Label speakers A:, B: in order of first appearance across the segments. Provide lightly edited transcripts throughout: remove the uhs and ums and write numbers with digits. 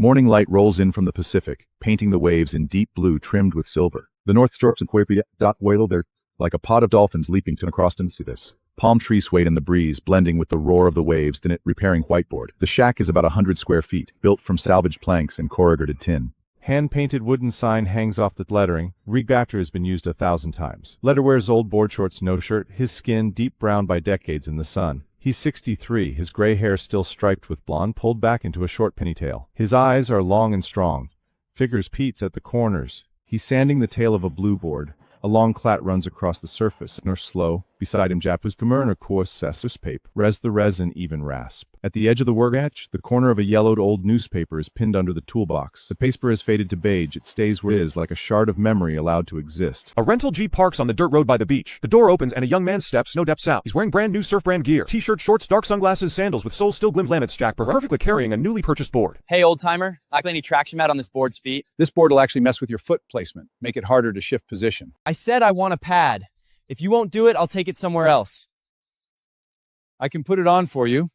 A: Morning light rolls in from the Pacific, painting the waves in deep blue trimmed with silver. The north shores and Puebla, they're like a pod of dolphins leaping across into this. Palm trees swayed in the breeze, blending with the roar of the waves, then it repairing whiteboard. The shack is about 100 square feet, built from salvaged planks and corrugated tin. Hand-painted wooden sign hangs off the lettering. Refactor has been used 1,000 times. Letter wears old board shorts, no shirt, his skin deep brown by decades in the sun. He's 63, his gray hair still striped with blonde, pulled back into a short ponytail. His eyes are long and strong. Figures Pete's at the corners. He's sanding the tail of a blue board. A long clat runs across the surface, nor slow. Beside him, Japus Gumurna course sessus pape. Res the resin even rasp. At the edge of the workbench, the corner of a yellowed old newspaper is pinned under the toolbox. The paper has faded to beige. It stays where it is, like a shard of memory allowed to exist.
B: A rental Jeep parks on the dirt road by the beach. The door opens and a young man steps, no depths out. He's wearing brand new surf brand gear. T-shirt, shorts, dark sunglasses, sandals with soles still glim laminate stack, perfectly carrying a newly purchased board.
C: Hey, old timer, I got any traction mat on this board's feet?
A: This board will actually mess with your foot placement, make it harder to shift position.
C: I said I want a pad. If you won't do it, I'll take it somewhere else.
A: I can put it on for you,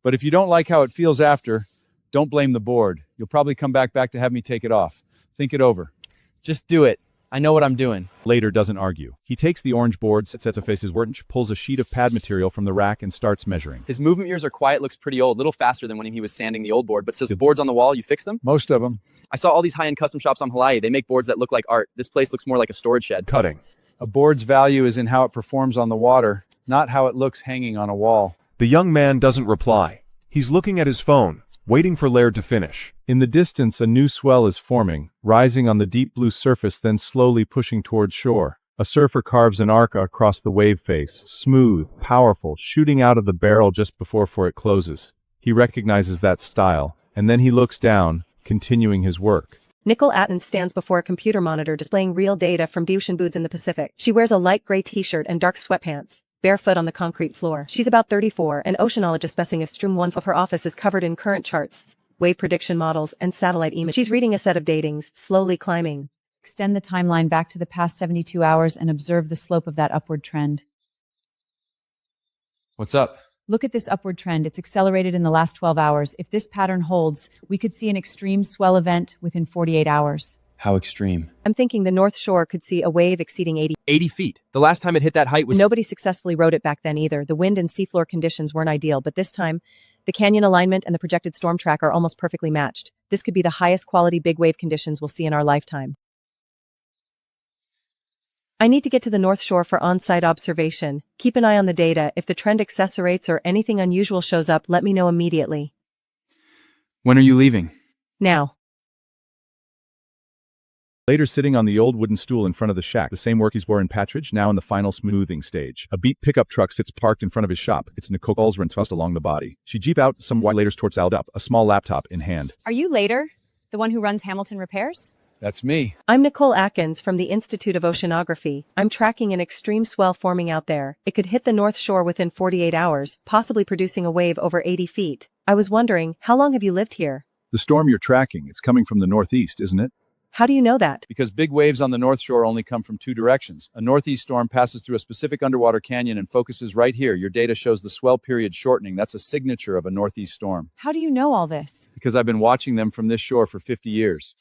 A: but if you don't like how it feels after, don't blame the board. You'll probably come back to have me take it off. Think it over.
C: Just do it. I know what I'm doing.
A: Later doesn't argue. He takes the orange board, sets a face his work, pulls a sheet of pad material from the rack and starts measuring.
C: His movement years are quiet, looks pretty old, little faster than when he was sanding the old board, but says the boards on the wall, you fix them?
A: Most of them.
C: I saw all these high-end custom shops on Hawaii. They make boards that look like art. This place looks more like a storage shed.
B: Cutting.
A: A board's value is in how it performs on the water, not how it looks hanging on a wall.
B: The young man doesn't reply. He's looking at his phone, waiting for Laird to finish.
A: In the distance, a new swell is forming, rising on the deep blue surface, then slowly pushing towards shore. A surfer carves an arc across the wave face, smooth, powerful, shooting out of the barrel just before it closes. He recognizes that style, and then he looks down, continuing his work.
D: Nicole Atten stands before a computer monitor displaying real data from the ocean boots in the Pacific. She wears a light gray t-shirt and dark sweatpants, barefoot on the concrete floor. She's about 34, an oceanologist messing if stream one of her office is covered in current charts, wave prediction models, and satellite images. She's reading a set of datings, slowly climbing.
E: Extend the timeline back to the past 72 hours and observe the slope of that upward trend.
C: What's up?
E: Look at this upward trend. It's accelerated in the last 12 hours. If this pattern holds, we could see an extreme swell event within 48 hours.
C: How extreme?
D: I'm thinking the North Shore could see a wave exceeding
C: 80 feet. The last time it hit that height was...
D: Nobody successfully rode it back then either. The wind and seafloor conditions weren't ideal, but this time, the canyon alignment and the projected storm track are almost perfectly matched. This could be the highest quality big wave conditions we'll see in our lifetime. I need to get to the North Shore for on-site observation. Keep an eye on the data. If the trend accelerates or anything unusual shows up, let me know immediately.
C: When are you leaving?
D: Now.
A: Later, sitting on the old wooden stool in front of the shack, the same work he's wore in Patridge, now in the final smoothing stage. A beat pickup truck sits parked in front of his shop. It's Nicole's tossed along the body. She jeep out some white laters towards up, a small laptop in hand.
F: Are you Later? The one who runs Hamilton Repairs?
A: That's me.
D: I'm Nicole Atkins from the Institute of Oceanography. I'm tracking an extreme swell forming out there. It could hit the North Shore within 48 hours, possibly producing a wave over 80 feet. I was wondering, how long have you lived here?
A: The storm you're tracking, it's coming from the northeast, isn't it?
D: How do you know that?
A: Because big waves on the North Shore only come from two directions. A northeast storm passes through a specific underwater canyon and focuses right here. Your data shows the swell period shortening. That's a signature of a northeast storm.
F: How do you know all this?
A: Because I've been watching them from this shore for 50 years.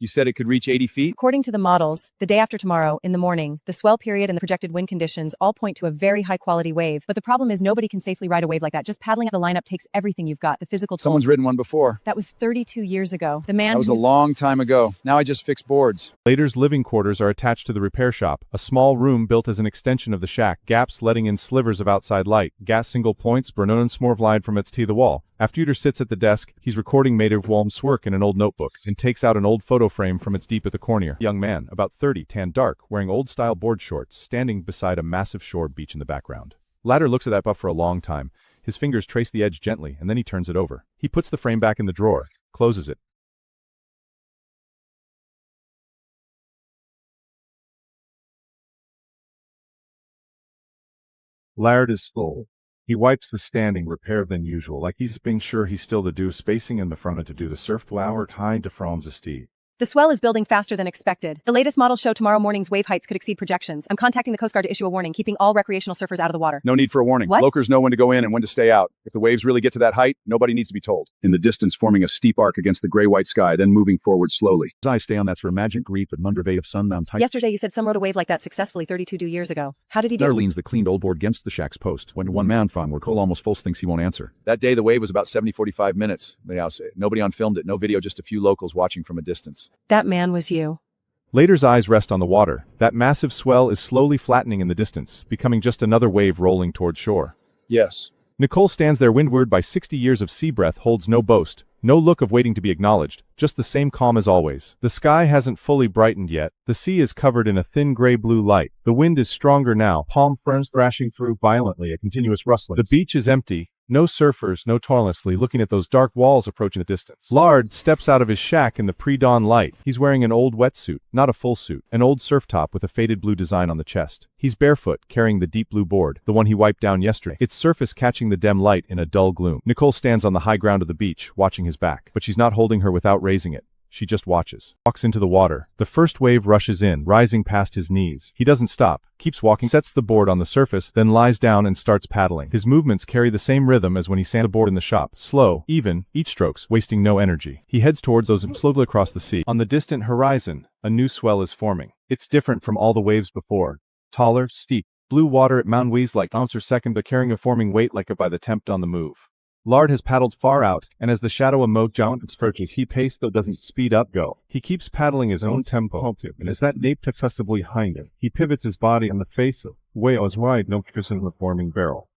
A: You said it could reach 80 feet?
D: According to the models, the day after tomorrow, in the morning, the swell period and the projected wind conditions all point to a very high-quality wave. But the problem is nobody can safely ride a wave like that. Just paddling at the lineup takes everything you've got, the physical tools.
A: Someone's ridden one before.
F: That was 32 years ago. The man
A: That was a long time ago. Now I just fix boards.
G: Later's living quarters are attached to the repair shop, a small room built as an extension of the shack, gaps letting in slivers of outside light, gas single points, Bernonan smorvlied from its to the wall. After Uter sits at the desk, he's recording Mater Walm's work in an old notebook, and takes out an old photo frame from its deep at the corner. Young man, about 30, tan dark, wearing old-style board shorts, standing beside a massive shore beach in the background. Latter looks at that buff for a long time. His fingers trace the edge gently, and then he turns it over. He puts the frame back in the drawer, closes it. Laird is full. He wipes the standing repair than usual, like he's being sure he's still the do spacing in the front to do the surf flower tied to From's estate.
D: The swell is building faster than expected. The latest models show tomorrow morning's wave heights could exceed projections. I'm contacting the Coast Guard to issue a warning, keeping all recreational surfers out of the water.
A: No need for a warning.
D: What?
A: Locals know when to go in and when to stay out. If the waves really get to that height, nobody needs to be told. In the distance, forming a steep arc against the gray-white sky, then moving forward slowly. His eyes stay on that magic reef at Mundrave of sundown type.
D: Yesterday you said some rode a wave like that successfully 32 years ago. How did he do?
A: There leans the cleaned old board against the shack's post. When one man from where Cole almost false thinks he won't answer. That day, the wave was about 45 minutes. Nobody on filmed it. No video, just a few locals watching from a distance.
D: That man was you.
G: Later's eyes rest on the water. That massive swell is slowly flattening in the distance, becoming just another wave rolling toward shore.
A: Yes.
G: Nicole stands there windward by 60 years of sea breath, holds no boast, no look of waiting to be acknowledged, just the same calm as always. The sky hasn't fully brightened yet. The sea is covered in a thin gray-blue light. The wind is stronger now, palm ferns thrashing through violently, a continuous rustling. The beach is empty. No surfers, no toilessly looking at those dark walls approaching the distance. Lard steps out of his shack in the pre-dawn light. He's wearing an old wetsuit, not a full suit, an old surf top with a faded blue design on the chest. He's barefoot, carrying the deep blue board, the one he wiped down yesterday, its surface catching the dim light in a dull gloom. Nicole stands on the high ground of the beach, watching his back, but she's not holding her without raising it. She just watches. Walks into the water. The first wave rushes in, rising past his knees. He doesn't stop, keeps walking, sets the board on the surface, then lies down and starts paddling. His movements carry the same rhythm as when he sanded the board in the shop. Slow, even, each strokes, wasting no energy. He heads towards those slowly across the sea. On the distant horizon, a new swell is forming. It's different from all the waves before. Taller, steep, blue water at Mount Wees like ounce per second, but carrying a forming weight like a by the tempt on the move. Lard has paddled far out, and as the shadow of Moat Giant approaches, he paces though doesn't speed up go. He keeps paddling his own tempo, and as that nape successively behind him, he pivots his body on the face of whales wide, no kissing the forming barrel.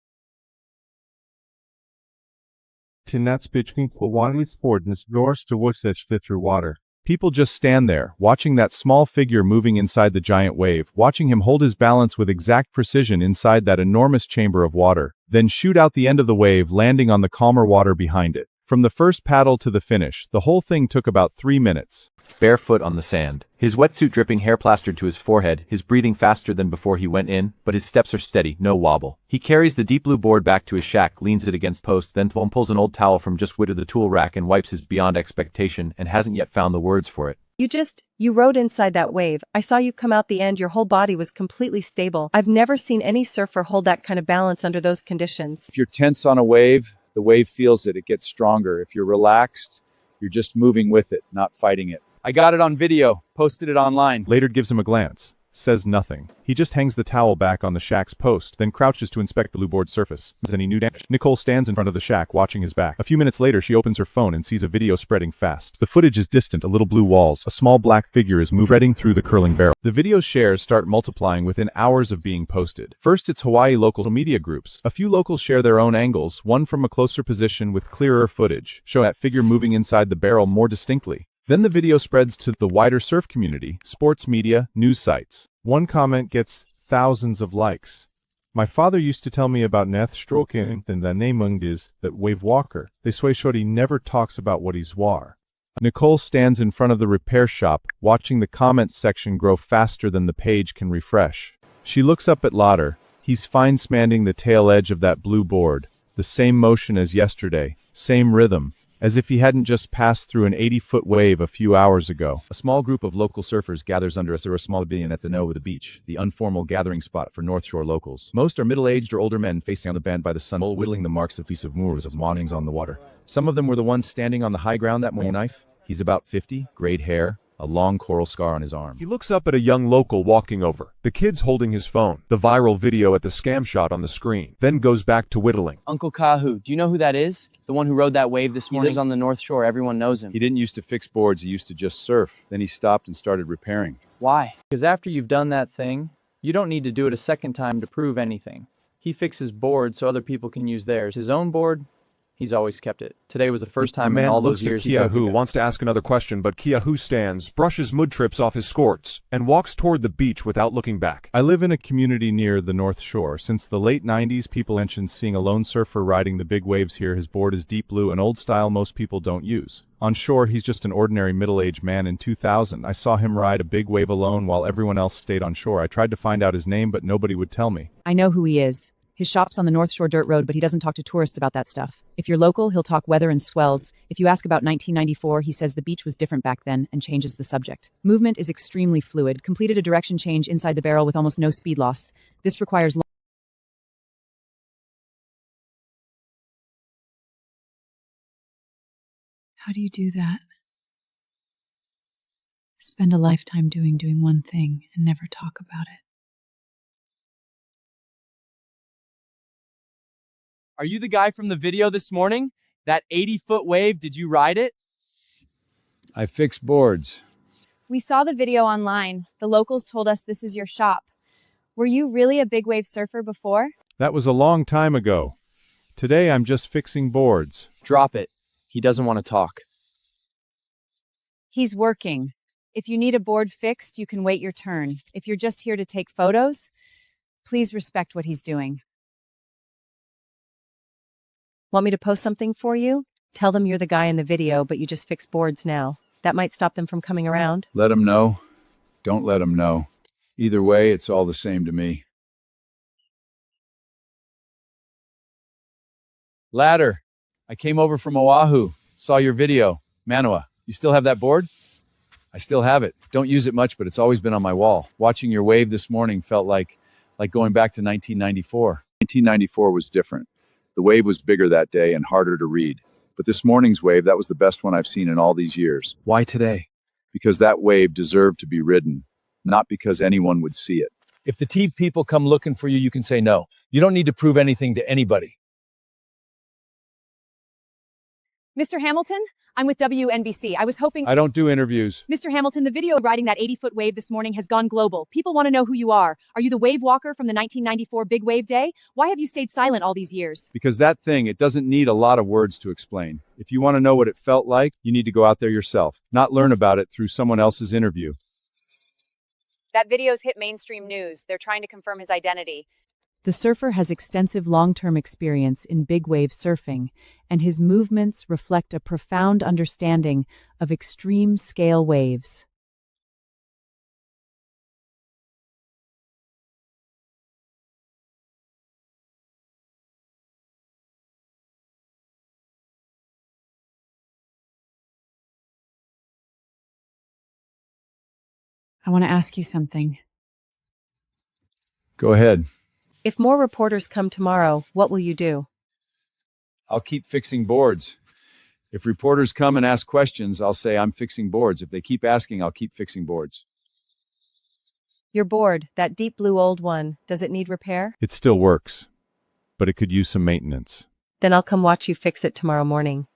G: Tinats between widely forwardness doors to which that fit through water. People just stand there, watching that small figure moving inside the giant wave, watching him hold his balance with exact precision inside that enormous chamber of water, then shoot out the end of the wave, landing on the calmer water behind it. From the first paddle to the finish, the whole thing took about 3 minutes.
H: Barefoot on the sand, his wetsuit dripping, hair plastered to his forehead, his breathing faster than before he went in, but his steps are steady, no wobble. He carries the deep blue board back to his shack, leans it against post, then pulls an old towel from just under the tool rack and wipes his beyond expectation and hasn't yet found the words for it.
D: You rode inside that wave. I saw you come out the end. Your whole body was completely stable. I've never seen any surfer hold that kind of balance under those conditions.
A: If you're tense on a wave, the wave feels it. It gets stronger. If you're relaxed, you're just moving with it, not fighting it. I got it on video, posted it online.
G: Later gives him a glance, says nothing. He just hangs the towel back on the shack's post, then crouches to inspect the blue board surface. Is any new damage? Nicole stands in front of the shack, watching his back. A few minutes later, she opens her phone and sees a video spreading fast. The footage is distant, a little blue walls. A small black figure is moving through the curling barrel. The video shares start multiplying within hours of being posted. First, it's Hawaii local media groups. A few locals share their own angles, one from a closer position with clearer footage, show that figure moving inside the barrel more distinctly. Then the video spreads to the wider surf community, sports media, news sites. One comment gets thousands of likes. My father used to tell me about Neth Stroken and the name is that wave walker. They sway shorty never talks about what he's war. Nicole stands in front of the repair shop, watching the comments section grow faster than the page can refresh. She looks up at Lauder. He's fine-spanning the tail edge of that blue board. The same motion as yesterday, same rhythm, as if he hadn't just passed through an 80-foot wave a few hours ago.
A: A small group of local surfers gathers under a small pavilion at the Nova the beach, the informal gathering spot for North Shore locals. Most are middle-aged or older men facing on the band by the sun, whittling the marks of piece of moors of awnings on the water. Some of them were the ones standing on the high ground that morning knife. He's about 50, grayed hair, a long coral scar on his arm.
B: He looks up at a young local walking over. The kid's holding his phone, the viral video at the scam shot on the screen, then goes back to whittling.
C: Uncle Kahu, do you know who that is? The one who rode that wave this morning? He lives on the North Shore. Everyone knows him.
A: He didn't used to fix boards, he used to just surf. Then he stopped and started repairing.
C: Why?
I: Because after you've done that thing, you don't need to do it a second time to prove anything. He fixes boards so other people can use theirs. His own board, he's always kept it. Today was the first time in all those years he
B: Kiahu wants to ask another question, but Kiahu stands, brushes mud trips off his skirts, and walks toward the beach without looking back.
G: I live in a community near the North Shore. Since the late 90s, people mentioned seeing a lone surfer riding the big waves here. His board is deep blue, an old style most people don't use. On shore, he's just an ordinary middle-aged man. In 2000, I saw him ride a big wave alone while everyone else stayed on shore. I tried to find out his name, but nobody would tell me.
E: I know who he is. His shop's on the North Shore Dirt Road, but he doesn't talk to tourists about that stuff. If you're local, he'll talk weather and swells. If you ask about 1994, he says the beach was different back then and changes the subject. Movement is extremely fluid. Completed a direction change inside the barrel with almost no speed loss. This requires How do you do that? Spend a lifetime doing one thing and never talk about it.
J: Are you the guy from the video this morning? That 80-foot wave, did you ride it?
K: I fix boards.
F: We saw the video online. The locals told us this is your shop. Were you really a big wave surfer before?
G: That was a long time ago. Today I'm just fixing boards.
C: Drop it. He doesn't want to talk.
F: He's working. If you need a board fixed, you can wait your turn. If you're just here to take photos, please respect what he's doing.
D: Want me to post something for you? Tell them you're the guy in the video, but you just fix boards now. That might stop them from coming around.
K: Let them know. Don't let them know. Either way, it's all the same to me.
C: Ladder. I came over from Oahu. Saw your video. Manoa, you still have that board?
K: I still have it. Don't use it much, but it's always been on my wall. Watching your wave this morning felt like going back to 1994. 1994 was different. The wave was bigger that day and harder to read. But this morning's wave, that was the best one I've seen in all these years.
C: Why today?
K: Because that wave deserved to be ridden, not because anyone would see it.
L: If the TV people come looking for you, you can say no. You don't need to prove anything to anybody.
F: Mr. Hamilton, I'm with WNBC. I was hoping...
G: I don't do interviews.
F: Mr. Hamilton, the video riding that 80-foot wave this morning has gone global. People want to know who you are. Are you the wave walker from the 1994 Big Wave Day? Why have you stayed silent all these years?
G: Because that thing, it doesn't need a lot of words to explain. If you want to know what it felt like, you need to go out there yourself, not learn about it through someone else's interview.
F: That video's hit mainstream news. They're trying to confirm his identity.
E: The surfer has extensive long-term experience in big wave surfing, and his movements reflect a profound understanding of extreme scale waves. I want to ask you something.
K: Go ahead.
D: If more reporters come tomorrow, what will you do?
K: I'll keep fixing boards. If reporters come and ask questions, I'll say I'm fixing boards. If they keep asking, I'll keep fixing boards.
D: Your board, that deep blue old one, does it need repair?
G: It still works, but it could use some maintenance.
D: Then I'll come watch you fix it tomorrow morning.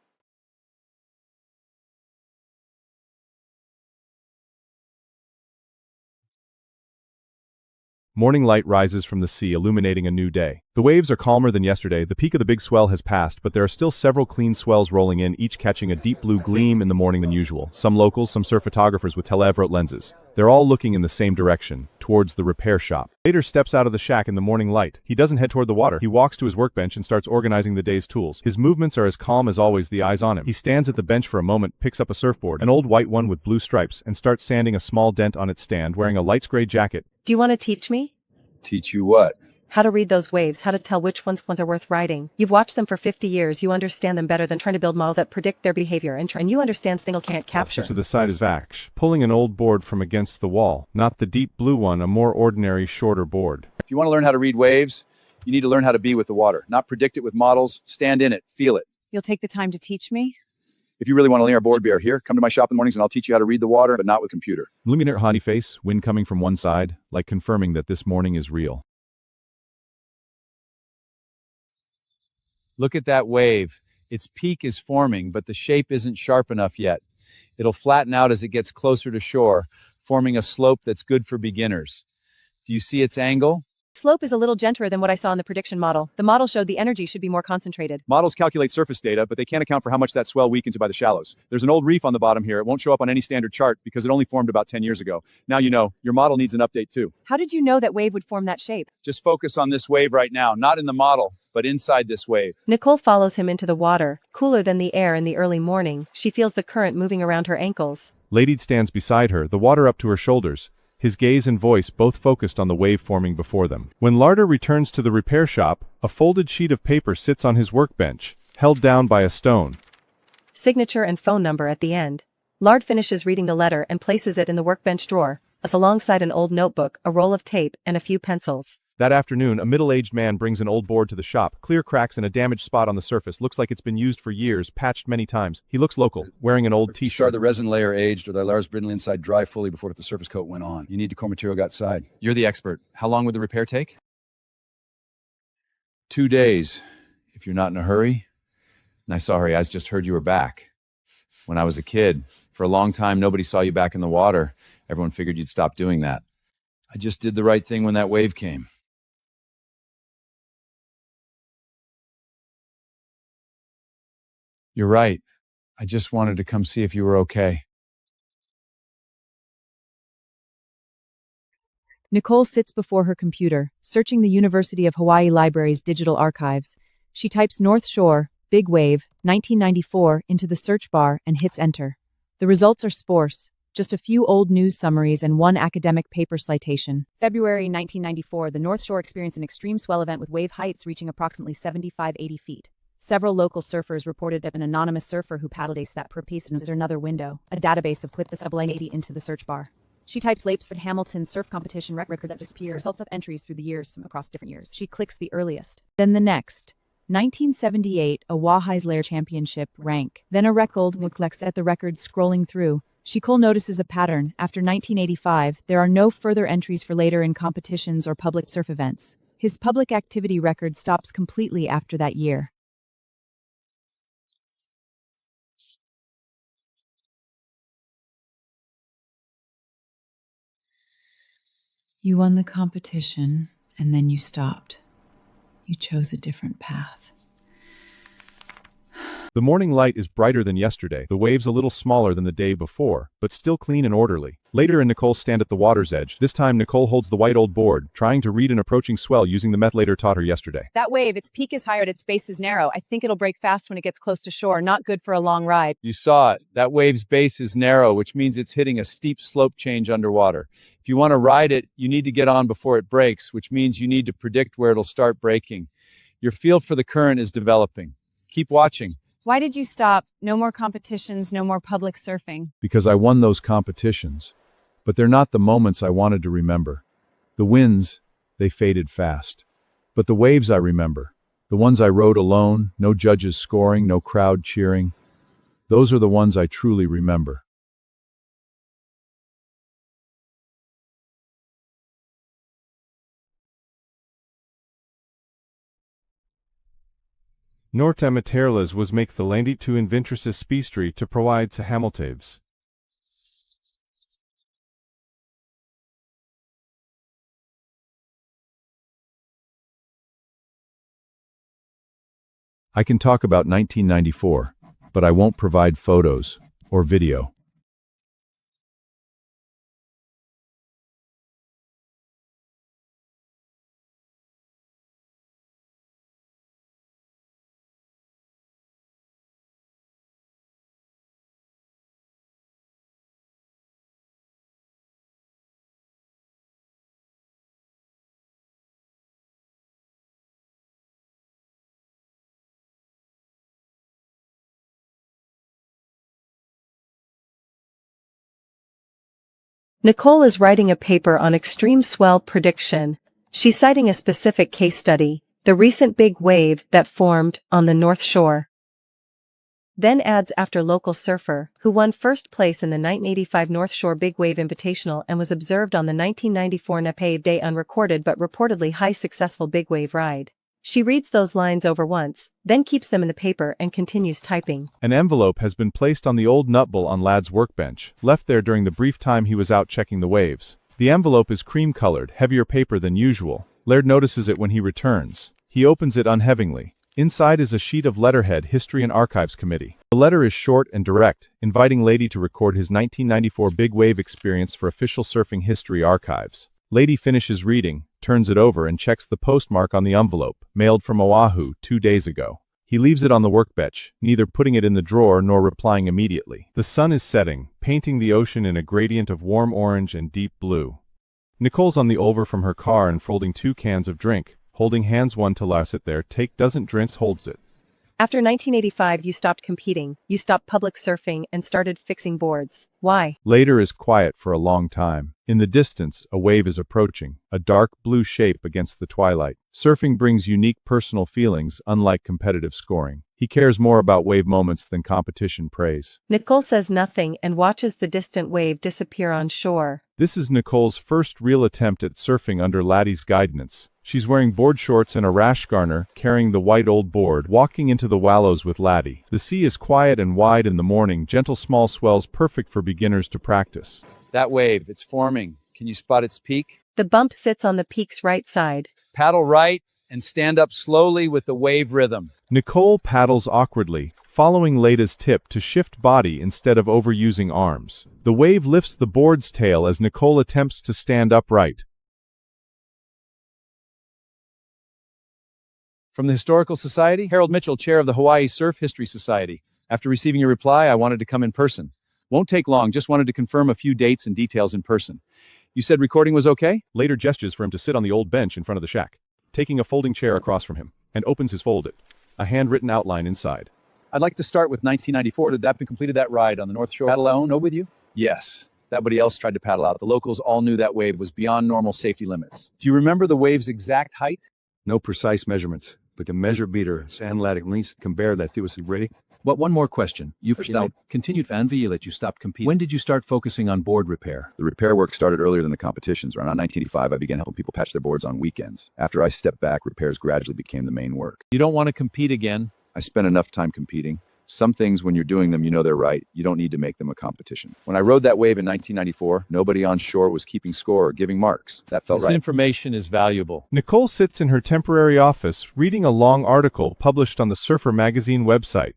G: Morning light rises from the sea, illuminating a new day. The waves are calmer than yesterday. The peak of the big swell has passed, but there are still several clean swells rolling in, each catching a deep blue gleam in the morning than usual. Some locals, some surf photographers with telephone lenses. They're all looking in the same direction, towards the repair shop. Later steps out of the shack in the morning light. He doesn't head toward the water. He walks to his workbench and starts organizing the day's tools. His movements are as calm as always, the eyes on him. He stands at the bench for a moment, picks up a surfboard, an old white one with blue stripes, and starts sanding a small dent on its stand, wearing a light gray jacket.
D: Do you want to teach me?
K: Teach you what?
D: How to read those waves, how to tell which ones are worth riding. You've watched them for 50 years, you understand them better than trying to build models that predict their behavior, and you understand signals can't capture.
G: To the side is Vaksh, pulling an old board from against the wall. Not the deep blue one, a more ordinary, shorter board.
K: If you want to learn how to read waves, you need to learn how to be with the water, not predict it with models. Stand in it, feel it.
F: You'll take the time to teach me?
K: If you really want to learn our board bear here, come to my shop in the mornings and I'll teach you how to read the water, but not with computer.
G: Luminate honey face, wind coming from one side, like confirming that this morning is real.
K: Look at that wave. Its peak is forming, but the shape isn't sharp enough yet. It'll flatten out as it gets closer to shore, forming a slope that's good for beginners. Do you see its angle?
D: Slope is a little gentler than what I saw in the prediction model. The model showed the energy should be more concentrated.
A: Models calculate surface data, but they can't account for how much that swell weakens by the shallows. There's an old reef on the bottom here. It won't show up on any standard chart because it only formed about 10 years ago. Now you know, your model needs an update too.
F: How did you know that wave would form that shape?
K: Just focus on this wave right now, not in the model, but inside this wave.
D: Nicole follows him into the water, cooler than the air in the early morning. She feels the current moving around her ankles.
G: Lady stands beside her, the water up to her shoulders. his gaze and voice both focused on the wave forming before them. When Larder returns to the repair shop, a folded sheet of paper sits on his workbench, held down by a stone.
D: Signature and phone number at the end. Lard finishes reading the letter and places it in the workbench drawer, alongside an old notebook, a roll of tape, and a few pencils.
G: That afternoon, a middle-aged man brings an old board to the shop. Clear cracks and a damaged spot on the surface. Looks like it's been used for years, patched many times. He looks local, wearing an old t-shirt.
K: Start the resin layer aged or the layers brittle inside dry fully before the surface coat went on. You need to core material got side.
C: You're the expert. How long would the repair take?
K: 2 days, if you're not in a hurry.
C: Nice, sorry, I just heard you were back. When I was a kid, for a long time, nobody saw you back in the water. Everyone figured you'd stop doing that.
K: I just did the right thing when that wave came.
C: You're right. I just wanted to come see if you were okay.
E: Nicole sits before her computer, searching the University of Hawaii Library's digital archives. She types North Shore, Big Wave, 1994 into the search bar and hits enter. The results are sparse, just a few old news summaries and one academic paper citation. February 1994, the North Shore experienced an extreme swell event with wave heights reaching approximately 75-80 feet. Several local surfers reported of an anonymous surfer who paddled a step per piece and another window, a database of quit the sub 80 into the search bar. She types Lapesford Hamilton surf competition record that disappears. Results of entries through the years from across different years. She clicks the earliest. Then the next. 1978, a Wahai's Lair Championship rank. Then a record clicks at the record scrolling through. Nicole notices a pattern. After 1985, there are no further entries for later in competitions or public surf events. His public activity record stops completely after that year. You won the competition, and then you stopped. You chose a different path.
G: The morning light is brighter than yesterday, the waves a little smaller than the day before, but still clean and orderly. Later, Nicole stand at the water's edge. This time, Nicole holds the white old board, trying to read an approaching swell using the method Later taught her yesterday.
F: That wave, its peak is higher, its base is narrow. I think it'll break fast when it gets close to shore. Not good for a long ride.
C: You saw it. That wave's base is narrow, which means it's hitting a steep slope change underwater. If you want to ride it, you need to get on before it breaks, which means you need to predict where it'll start breaking. Your feel for the current is developing. Keep watching.
F: Why did you stop? No more competitions, no more public surfing.
K: Because I won those competitions. But they're not the moments I wanted to remember. The wins, they faded fast. But the waves I remember, the ones I rode alone, no judges scoring, no crowd cheering, those are the ones I truly remember.
G: Norta materials was make the landy to inventions speestry to provide to Hamiltaves.
K: I can talk about 1994, but I won't provide photos or video.
D: Nicole is writing a paper on extreme swell prediction. She's citing a specific case study, the recent big wave that formed on the North Shore. Then adds after local surfer, who won first place in the 1985 North Shore Big Wave Invitational and was observed on the 1994 Napave Day unrecorded but reportedly high successful big wave ride. She reads those lines over once, then keeps them in the paper and continues typing.
G: An envelope has been placed on the old nutbull on Lad's workbench, left there during the brief time he was out checking the waves. The envelope is cream-colored, heavier paper than usual. Laird notices it when he returns. He opens it unheavingly. Inside is a sheet of letterhead History and Archives Committee. The letter is short and direct, inviting Lady to record his 1994 big wave experience for official surfing history archives. Lady finishes reading, turns it over and checks the postmark on the envelope, mailed from Oahu 2 days ago. He leaves it on the workbench, neither putting it in the drawer nor replying immediately. The sun is setting, painting the ocean in a gradient of warm orange and deep blue. Nicole's on the over from her car and folding 2 cans of drink, holding hands one to last it there, take doesn't drinks holds it.
D: After 1985, you stopped competing, you stopped public surfing and started fixing boards. Why?
G: Later is quiet for a long time. In the distance, a wave is approaching, a dark blue shape against the twilight. Surfing brings unique personal feelings, unlike competitive scoring. He cares more about wave moments than competition praise.
D: Nicole says nothing and watches the distant wave disappear on shore.
G: This is Nicole's first real attempt at surfing under Laddie's guidance. She's wearing board shorts and a rash garner, carrying the white old board, walking into the wallows with Laddie. The sea is quiet and wide in the morning, gentle small swells perfect for beginners to practice.
C: That wave, it's forming. Can you spot its peak?
D: The bump sits on the peak's right side.
C: Paddle right and stand up slowly with the wave rhythm.
G: Nicole paddles awkwardly, following Lada's tip to shift body instead of overusing arms. The wave lifts the board's tail as Nicole attempts to stand upright.
C: From the Historical Society, Harold Mitchell, chair of the Hawaii Surf History Society. After receiving your reply, I wanted to come in person. Won't take long, just wanted to confirm a few dates and details in person. You said recording was okay?
G: Later gestures for him to sit on the old bench in front of the shack, taking a folding chair across from him, and opens his folded, a handwritten outline inside.
C: I'd like to start with 1994. Did that completed that ride on the North Shore? Paddle alone, no with you? Yes. Nobody else tried to paddle out. The locals all knew that wave was beyond normal safety limits. Do you remember the wave's exact height?
M: No precise measurements, but the measure beater analytic links compare that to us ready.
N: But one more question. You've continued that you stopped competing. When did you start focusing on board repair?
A: The repair work started earlier than the competitions. Around 1985, I began helping people patch their boards on weekends. After I stepped back, repairs gradually became the main work.
C: You don't want to compete again?
A: I spent enough time competing. Some things, when you're doing them, you know they're right. You don't need to make them a competition. When I rode that wave in 1994, nobody on shore was keeping score or giving marks. That felt right.
C: This information is valuable.
G: Nicole sits in her temporary office, reading a long article published on the Surfer magazine website.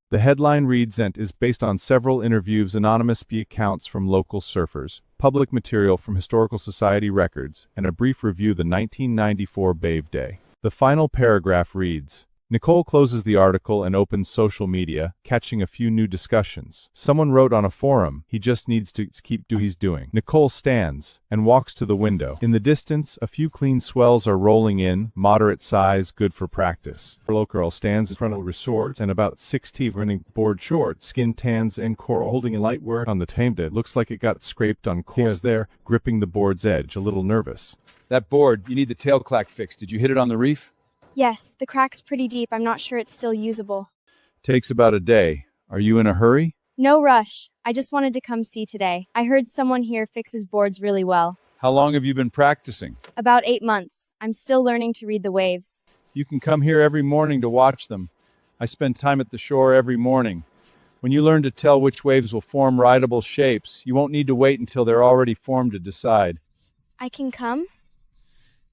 G: The headline reads and is based on several interviews, anonymous accounts from local surfers, public material from Historical Society records, and a brief review of the 1994 Wave Day. The final paragraph reads, Nicole closes the article and opens social media, catching a few new discussions. Someone wrote on a forum, he just needs to keep doing what he's doing. Nicole stands and walks to the window. In the distance, a few clean swells are rolling in, moderate size, good for practice. A local girl stands in front of the resort and about 60 running board short, skin tans and coral, holding a light work on the tamed. It looks like it got scraped on coral there, gripping the board's edge, a little nervous.
C: That board, you need the tail clack fixed. Did you hit it on the reef?
O: Yes, the crack's pretty deep. I'm not sure it's still usable.
C: Takes about a day. Are you in a hurry?
O: No rush. I just wanted to come see today. I heard someone here fixes boards really well.
C: How long have you been practicing?
O: About 8 months. I'm still learning to read the waves.
C: You can come here every morning to watch them. I spend time at the shore every morning. When you learn to tell which waves will form rideable shapes, you won't need to wait until they're already formed to decide.
O: I can come?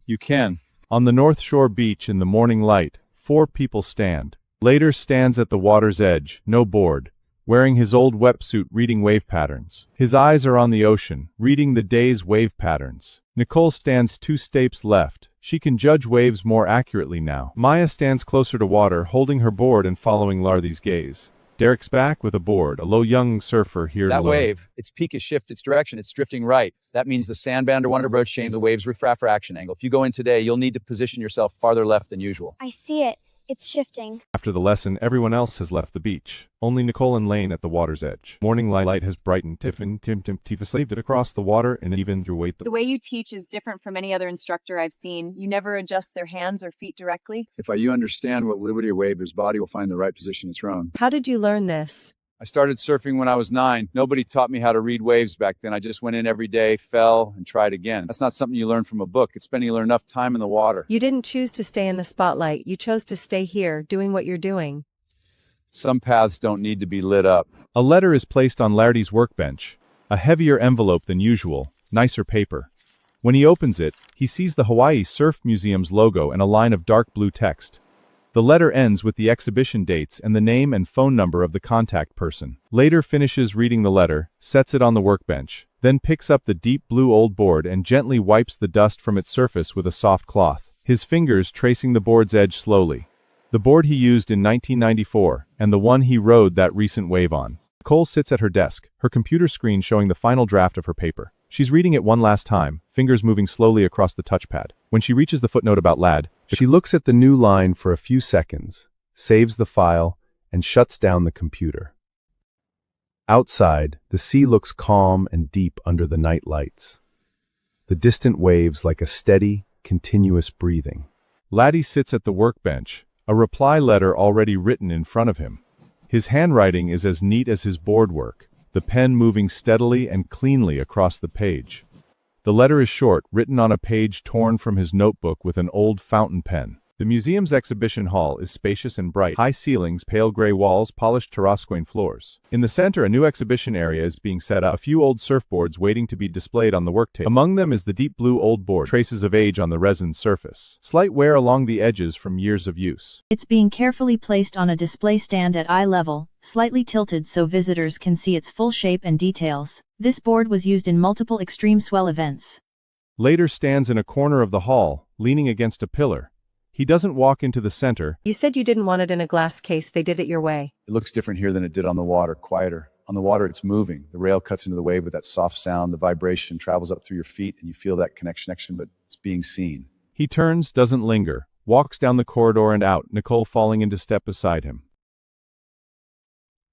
C: You can.
G: On the North Shore beach in the morning light, 4 people stand. Later stands at the water's edge, no board, wearing his old wetsuit reading wave patterns. His eyes are on the ocean, reading the day's wave patterns. Nicole stands 2 steps left. She can judge waves more accurately now. Maya stands closer to water, holding her board and following Lardy's gaze. Derek's back with a board, a low young surfer here.
C: That wave, its peak is shift its direction, it's drifting right. That means the sandband or underbroach changes the wave's refraction angle. If you go in today, you'll need to position yourself farther left than usual.
O: I see it. It's shifting.
G: After the lesson, everyone else has left the beach. Only Nicole and Lane at the water's edge. Morning light has brightened. Tifa slaved it across the water and even through weight.
P: The way you teach is different from any other instructor I've seen. You never adjust their hands or feet directly.
A: If you understand what liberty or wave, his body will find the right position it's wrong.
D: How did you learn this?
C: I started surfing when I was 9. Nobody taught me how to read waves back then. I just went in every day, fell, and tried again. That's not something you learn from a book. It's spending enough time in the water.
D: You didn't choose to stay in the spotlight. You chose to stay here, doing what you're doing.
C: Some paths don't need to be lit up.
G: A letter is placed on Lardy's workbench. A heavier envelope than usual, nicer paper. When he opens it, he sees the Hawaii Surf Museum's logo and a line of dark blue text. The letter ends with the exhibition dates and the name and phone number of the contact person. Later finishes reading the letter, sets it on the workbench, then picks up the deep blue old board and gently wipes the dust from its surface with a soft cloth, his fingers tracing the board's edge slowly. The board he used in 1994, and the one he rode that recent wave on. Nicole sits at her desk, her computer screen showing the final draft of her paper. She's reading it one last time, fingers moving slowly across the touchpad. When she reaches the footnote about lad, she looks at the new line for a few seconds, saves the file, and shuts down the computer. Outside, the sea looks calm and deep under the night lights. The distant waves like a steady, continuous breathing. Laddie sits at the workbench, a reply letter already written in front of him. His handwriting is as neat as his board work, the pen moving steadily and cleanly across the page. The letter is short, written on a page torn from his notebook with an old fountain pen. The museum's exhibition hall is spacious and bright. High ceilings, pale gray walls, polished terracquin floors. In the center, a new exhibition area is being set up. A few old surfboards waiting to be displayed on the work table. Among them is the deep blue old board, traces of age on the resin surface. Slight wear along the edges from years of use.
Q: It's being carefully placed on a display stand at eye level, slightly tilted so visitors can see its full shape and details. This board was used in multiple extreme swell events.
G: Later stands in a corner of the hall, leaning against a pillar. He doesn't walk into the center.
D: You said you didn't want it in a glass case. They did it your way.
K: It looks different here than it did on the water, quieter. On the water, it's moving. The rail cuts into the wave with that soft sound. The vibration travels up through your feet, and you feel that connection, but it's being seen.
G: He turns, doesn't linger, walks down the corridor and out, Nicole falling into step beside him.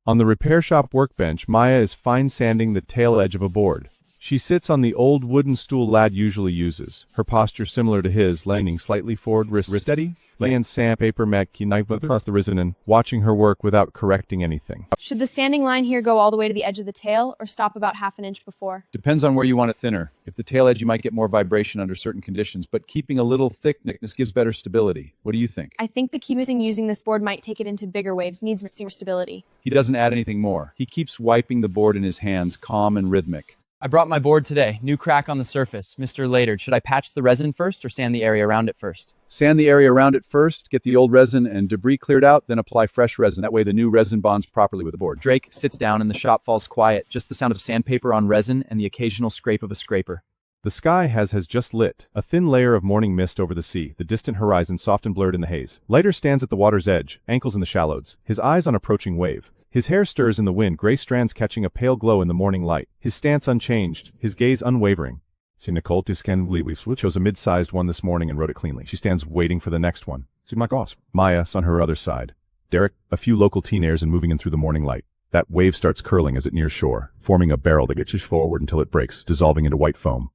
G: On the repair shop workbench, Maya is fine sanding the tail edge of a board. She sits on the old wooden stool Lad usually uses, her posture similar to his, leaning slightly forward, wrist steady, laying sandpaper knife across the resin, watching her work without correcting anything.
O: Should the sanding line here go all the way to the edge of the tail or stop about half an inch before?
K: Depends on where you want it thinner. If the tail edge, you might get more vibration under certain conditions, but keeping a little thickness gives better stability. What do you think?
O: I think the key using this board might take it into bigger waves, needs more stability.
K: He doesn't add anything more. He keeps wiping the board in his hands, calm and rhythmic.
J: I brought my board today. New crack on the surface. Mr. Later, should I patch the resin first or sand the area around it first?
K: Sand the area around it first, get the old resin and debris cleared out, then apply fresh resin. That way the new resin bonds properly with the board.
J: Drake sits down and the shop falls quiet. Just the sound of sandpaper on resin and the occasional scrape of a scraper.
G: The sky has just lit, a thin layer of morning mist over the sea, the distant horizon soft and blurred in the haze. Leiter stands at the water's edge, ankles in the shallows, his eyes on approaching wave. His hair stirs in the wind, gray strands catching a pale glow in the morning light. His stance unchanged, his gaze unwavering. See Nicole chose a mid-sized one this morning and wrote it cleanly. She stands waiting for the next one. See my goss. Maya's on her other side. Derek, a few local teen airs and moving in through the morning light. That wave starts curling as it nears shore, forming a barrel that gets forward until it breaks, dissolving into white foam.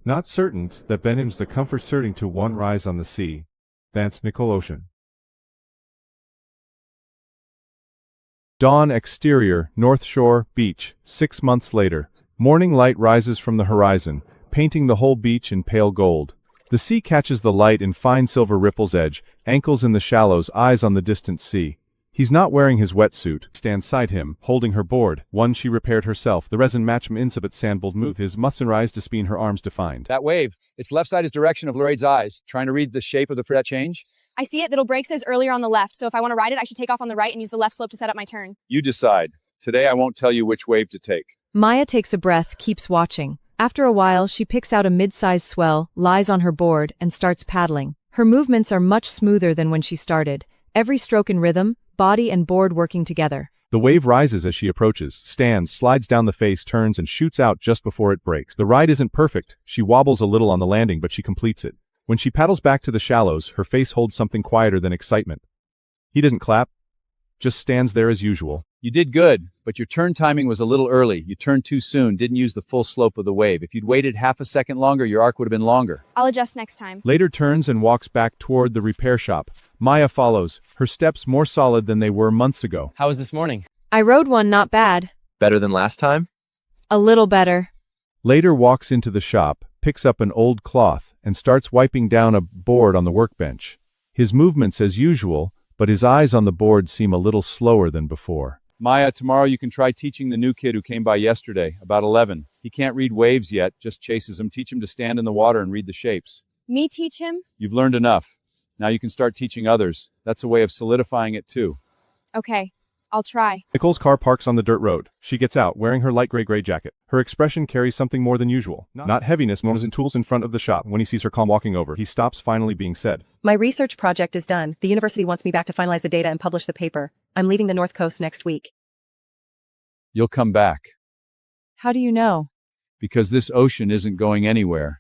G: Not certain that Benham's the comfort certain to one rise on the sea. That's Nicole Ocean. Dawn exterior, North Shore, beach. 6 months later. Morning light rises from the horizon, painting the whole beach in pale gold. The sea catches the light in fine silver ripples edge, ankles in the shallows, eyes on the distant sea. He's not wearing his wetsuit. Stands side him, holding her board. One she repaired herself. The resin match insibit sandbold move. His rise to spin her arms defined.
K: That wave, its left side is direction of Lorraine's eyes. Trying to read the shape of that change?
O: I see it. That'll break says earlier on the left, so if I want to ride it, I should take off on the right and use the left slope to set up my turn.
K: You decide. Today I won't tell you which wave to take.
E: Maya takes a breath, keeps watching. After a while, she picks out a mid-sized swell, lies on her board, and starts paddling. Her movements are much smoother than when she started. Every stroke in rhythm, body and board working together.
G: The wave rises as she approaches, stands, slides down the face, turns, and shoots out just before it breaks. The ride isn't perfect. She wobbles a little on the landing, but she completes it. When she paddles back to the shallows, her face holds something quieter than excitement. He doesn't clap, just stands there as usual.
K: You did good, but your turn timing was a little early. You turned too soon, didn't use the full slope of the wave. If you'd waited half a second longer, your arc would have been longer.
O: I'll adjust next time.
G: Later turns and walks back toward the repair shop. Maya follows, her steps more solid than they were months ago.
J: How was this morning?
E: I rode one, not bad.
H: Better than last time?
E: A little better.
G: Later walks into the shop, picks up an old cloth, and starts wiping down a board on the workbench. His movements as usual, but his eyes on the board seem a little slower than before.
K: Maya, tomorrow you can try teaching the new kid who came by yesterday, about 11. He can't read waves yet, just chases them. Teach him to stand in the water and read the shapes.
O: Me teach him?
K: You've learned enough. Now you can start teaching others. That's a way of solidifying it too.
O: Okay.
F: I'll try.
G: Nicole's car parks on the dirt road. She gets out, wearing her light gray jacket. Her expression carries something more than usual. Not heaviness, nor in tools in front of the shop. When he sees her calm walking over, he stops, finally being said.
D: My research project is done. The university wants me back to finalize the data and publish the paper. I'm leaving the North Coast next week.
K: You'll come back.
E: How do you know?
K: Because this ocean isn't going anywhere,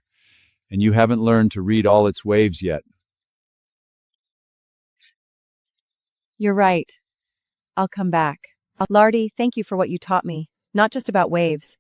K: and you haven't learned to read all its waves yet.
E: You're right. I'll come back.
D: Lardy, thank you for what you taught me. Not just about waves.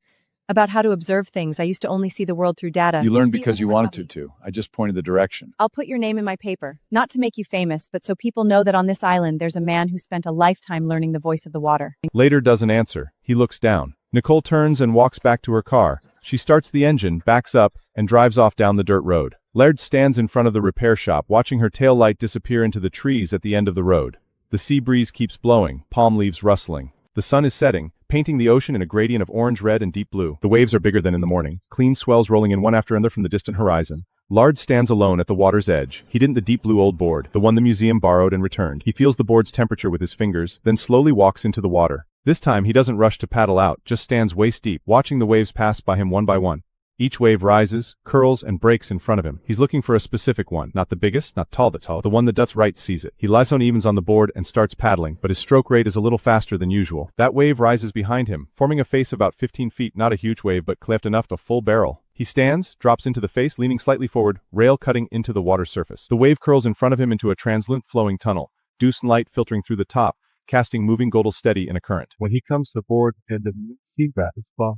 D: About how to observe things. I used to only see the world through data.
K: You learned because you wanted to. I just pointed the direction.
E: I'll put your name in my paper, not to make you famous, but so people know that on this island there's a man who spent a lifetime learning the voice of the water.
G: Later doesn't answer. He looks down. Nicole turns and walks back to her car. She starts the engine, backs up, and drives off down the dirt road. Laird stands in front of the repair shop, watching her tail light disappear into the trees at the end of the road. The sea breeze keeps blowing, palm leaves rustling. The sun is setting, painting the ocean in a gradient of orange, red, and deep blue. The waves are bigger than in the morning, clean swells rolling in one after another from the distant horizon. Laird stands alone at the water's edge. He didn't the deep blue old board, the one the museum borrowed and returned. He feels the board's temperature with his fingers, then slowly walks into the water. This time he doesn't rush to paddle out, just stands waist deep, watching the waves pass by him one by one. Each wave rises, curls, and breaks in front of him. He's looking for a specific one, not the biggest, not tall, the one that does right sees it. He lies on evens on the board and starts paddling, but his stroke rate is a little faster than usual. That wave rises behind him, forming a face about 15 feet, not a huge wave, but cleft enough to full barrel. He stands, drops into the face, leaning slightly forward, rail cutting into the water surface. The wave curls in front of him into a translucent flowing tunnel, deuce light filtering through the top, casting moving godel steady in a current.
R: When he comes to board and the sea bat is far.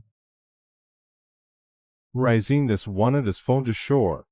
G: Rising this one at his phone to shore.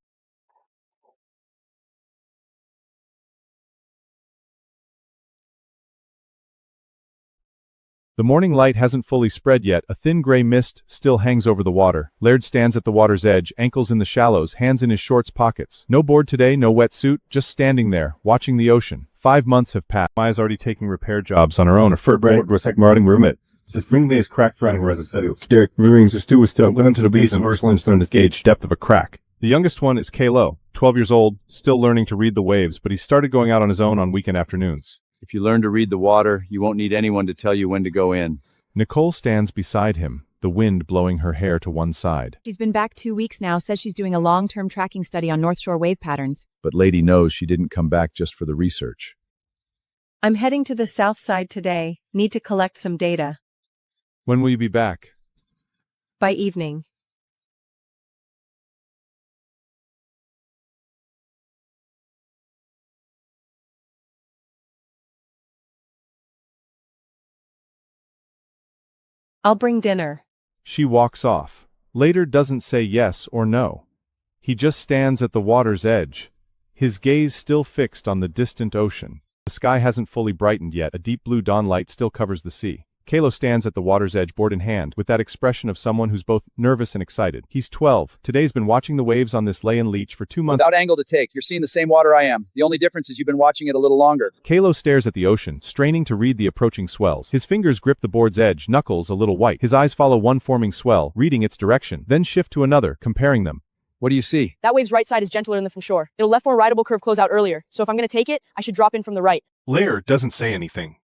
G: The morning light hasn't fully spread yet. A thin gray mist still hangs over the water. Laird stands at the water's edge, ankles in the shallows, hands in his shorts pockets. No board today, no wetsuit, just standing there, watching the ocean. 5 months have passed. Maya's already taking repair jobs on her own. A fur braid was like marting roommate. The spring-based crack frying residue. Derek rings the stew was still going to the bees and Ursuline's learned to gauge depth of a crack. The youngest one is Kalo, 12 years old, still learning to read the waves, but he started going out on his own on weekend afternoons.
K: If you learn to read the water, you won't need anyone to tell you when to go in.
G: Nicole stands beside him, the wind blowing her hair to one side.
E: She's been back 2 weeks now, says she's doing a long-term tracking study on North Shore wave patterns.
K: But Lady knows she didn't come back just for the research.
D: I'm heading to the south side today. Need to collect some data.
G: When will you be back?
D: By evening. I'll bring dinner.
G: She walks off. Later doesn't say yes or no. He just stands at the water's edge, his gaze still fixed on the distant ocean. The sky hasn't fully brightened yet. A deep blue dawn light still covers the sea. Kalo stands at the water's edge, board in hand, with that expression of someone who's both nervous and excited. He's 12. Today's been watching the waves on this lay and leach for 2 months.
S: Without angle to take, you're seeing the same water I am. The only difference is you've been watching it a little longer.
G: Kalo stares at the ocean, straining to read the approaching swells. His fingers grip the board's edge, knuckles a little white. His eyes follow one forming swell, reading its direction, then shift to another, comparing them.
K: What do you see?
F: That wave's right side is gentler than the from shore. It'll left more rideable curve close out earlier, so if I'm going to take it, I should drop in from the right.
G: Laird doesn't say anything.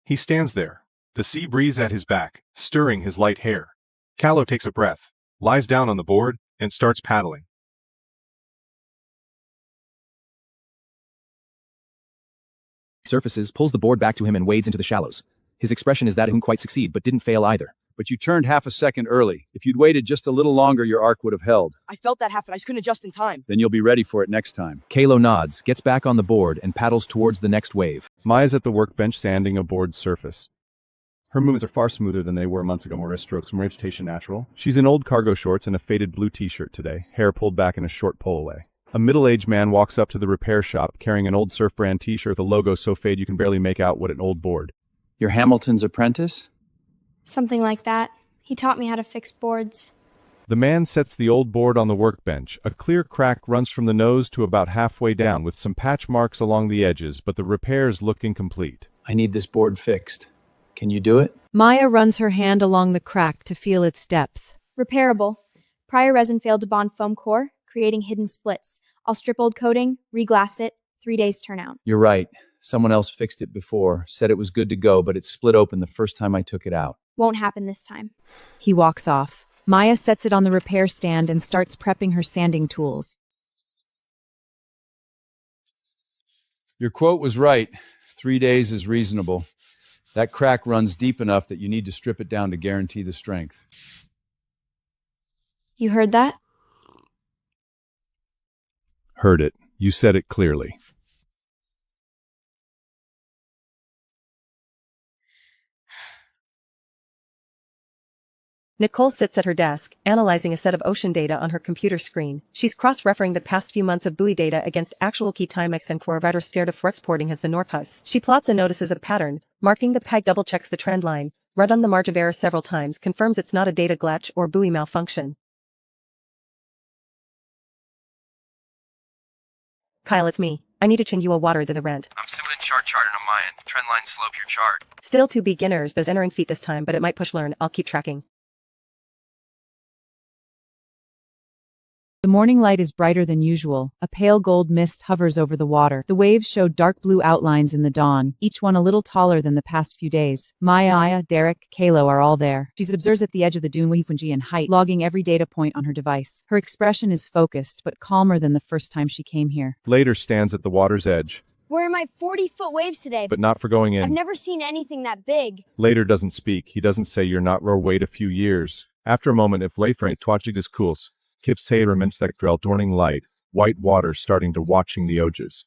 G: He stands there, the sea breeze at his back, stirring his light hair. Kalo takes a breath, lies down on the board, and starts paddling.
J: Surfaces, pulls the board back to him and wades into the shallows. His expression is that he didn't quite succeed, but didn't fail either.
K: But you turned half a second early. If you'd waited just a little longer, your arc would have held.
F: I felt that happen. I just couldn't adjust in time.
K: Then you'll be ready for it next time.
J: Kalo nods, gets back on the board, and paddles towards the next wave.
G: Maya's at the workbench sanding a board's surface. Her movements are far smoother than they were months ago, more wrist strokes, more agitation natural. She's in old cargo shorts and a faded blue t-shirt today, hair pulled back in a short pull-away. A middle-aged man walks up to the repair shop carrying an old Surf brand t-shirt with a logo so fade you can barely make out what an old board.
I: You're Hamilton's apprentice?
O: Something like that. He taught me how to fix boards.
G: The man sets the old board on the workbench. A clear crack runs from the nose to about halfway down with some patch marks along the edges, but the repairs look incomplete.
I: I need this board fixed. Can you do it?
E: Maya runs her hand along the crack to feel its depth.
O: Repairable. Prior resin failed to bond foam core, creating hidden splits. I'll strip old coating, reglass it, 3 days turnout.
I: You're right.
C: Someone else fixed it before, said it was good to go, but it split open the first time I took it out.
O: Won't happen this time.
E: He walks off. Maya sets it on the repair stand and starts prepping her sanding tools.
K: Your quote was right. 3 days is reasonable. That crack runs deep enough that you need to strip it down to guarantee the strength.
O: You heard that?
G: Heard it. You said it clearly.
D: Nicole sits at her desk, analyzing a set of ocean data on her computer screen. She's cross-referencing the past few months of buoy data against actual key timex and Corvator scared of exporting has the Norphus. She plots and notices a pattern, marking the peg double-checks the trend line, read on the margin of error several times, confirms it's not a data glitch or buoy malfunction. Kyle, it's me. I need to change you a water to the rent.
J: I'm similar chart and on my end. Trend line slope your chart.
D: Still 2 beginners, but entering feet this time, but it might push learn. I'll keep tracking.
E: The morning light is brighter than usual. A pale gold mist hovers over the water. The waves show dark blue outlines in the dawn, each one a little taller than the past few days. Maya, Derek, Kalo are all there. She observes at the edge of the dune Wifunji in height, logging every data point on her device. Her expression is focused, but calmer than the first time she came here.
G: Later stands at the water's edge,
O: Where are my 40-foot waves today?
G: but not for going
O: I've
G: in.
O: never seen anything that big.
G: Later doesn't speak. He doesn't say you're not or wait a few years. After a moment, if Leifreit twachig cools, Kip Sayer Minsektrel dorning light, white water starting to watching the oges.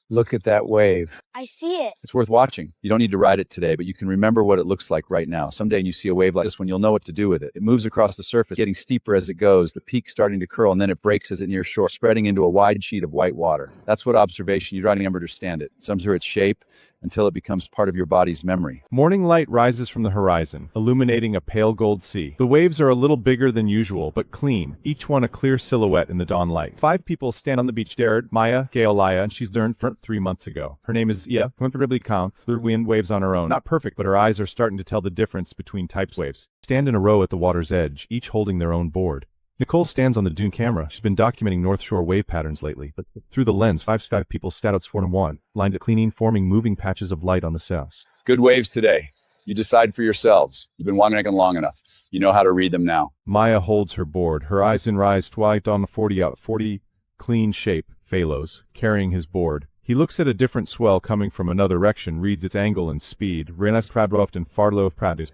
K: Look at that wave.
O: I see it.
K: It's worth watching. You don't need to ride it today, but you can remember what it looks like right now. Someday you see a wave like this one, you'll know what to do with it. It moves across the surface, getting steeper as it goes, the peak starting to curl, and then it breaks as it nears shore, spreading into a wide sheet of white water. That's what observation, you try to understand it. Some through its shape until it becomes part of your body's memory.
G: Morning light rises from the horizon, illuminating a pale gold sea. The waves are a little bigger than usual, but clean, each one a clear silhouette in the dawn light. 5 people stand on the beach. Jared, Maya, Gaolaya, and she's learned 3 months ago. Her name is Ia, comfortably calm, through wind waves on her own. Not perfect, but her eyes are starting to tell the difference between types waves. Stand in a row at the water's edge, each holding their own board. Nicole stands on the dune camera. She's been documenting North Shore wave patterns lately, but through the lens, 5 people statouts 4 to 1, lined at cleaning, forming moving patches of light on the south.
K: Good waves today. You decide for yourselves. You've been watching long enough. You know how to read them now.
G: Maya holds her board, her eyes in rise twilight on the 40 out 40, clean shape, Phalos, carrying his board. He looks at a different swell coming from another direction, reads its angle and speed. Renas Krabroft and Farlo Pradis.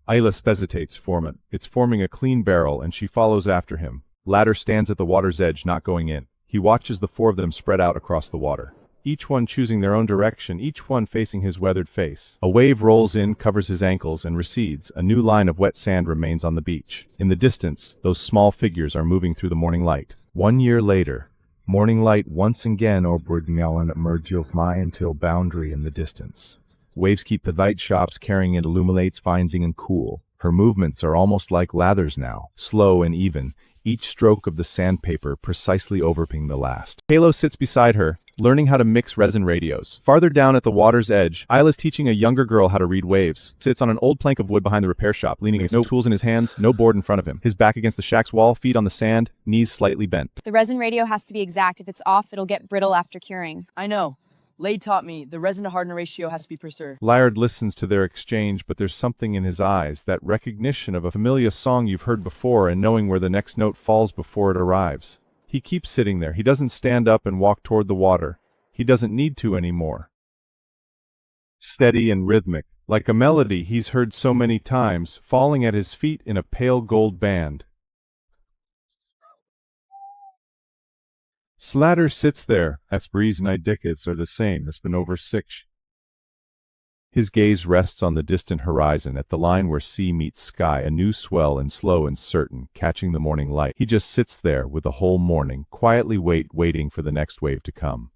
G: Ayla hesitates, formant. It's forming a clean barrel, and she follows after him. Ladder stands at the water's edge, not going in. He watches the 4 of them spread out across the water, each one choosing their own direction, each one facing his weathered face. A wave rolls in, covers his ankles, and recedes. A new line of wet sand remains on the beach. In the distance, those small figures are moving through the morning light. 1 year later, morning light once again over Nyalan emerge of my until boundary in the distance. Waves keep the light shops carrying it illuminates finding and cool. Her movements are almost like lathers now, slow and even, each stroke of the sandpaper precisely overping the last. Halo sits beside her, learning how to mix resin radios. Farther down at the water's edge, Isla's teaching a younger girl how to read waves. Sits on an old plank of wood behind the repair shop, leaning with no tools in his hands, no board in front of him. His back against the shack's wall, feet on the sand, knees slightly bent.
F: The resin radio has to be exact. If it's off, it'll get brittle after curing.
T: I know. Lade taught me the resin to harden ratio has to be preserved.
G: Lyard listens to their exchange, but there's something in his eyes, that recognition of a familiar song you've heard before and knowing where the next note falls before it arrives. He keeps sitting there. He doesn't stand up and walk toward the water. He doesn't need to anymore. Steady and rhythmic, like a melody he's heard so many times, falling at his feet in a pale gold band. Slatter sits there, as breeze and idicats are the same, it's been over 6. His gaze rests on the distant horizon at the line where sea meets sky, a new swell and slow and certain, catching the morning light. He just sits there with the whole morning, quietly waiting for the next wave to come.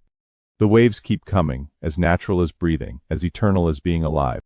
G: The waves keep coming, as natural as breathing, as eternal as being alive.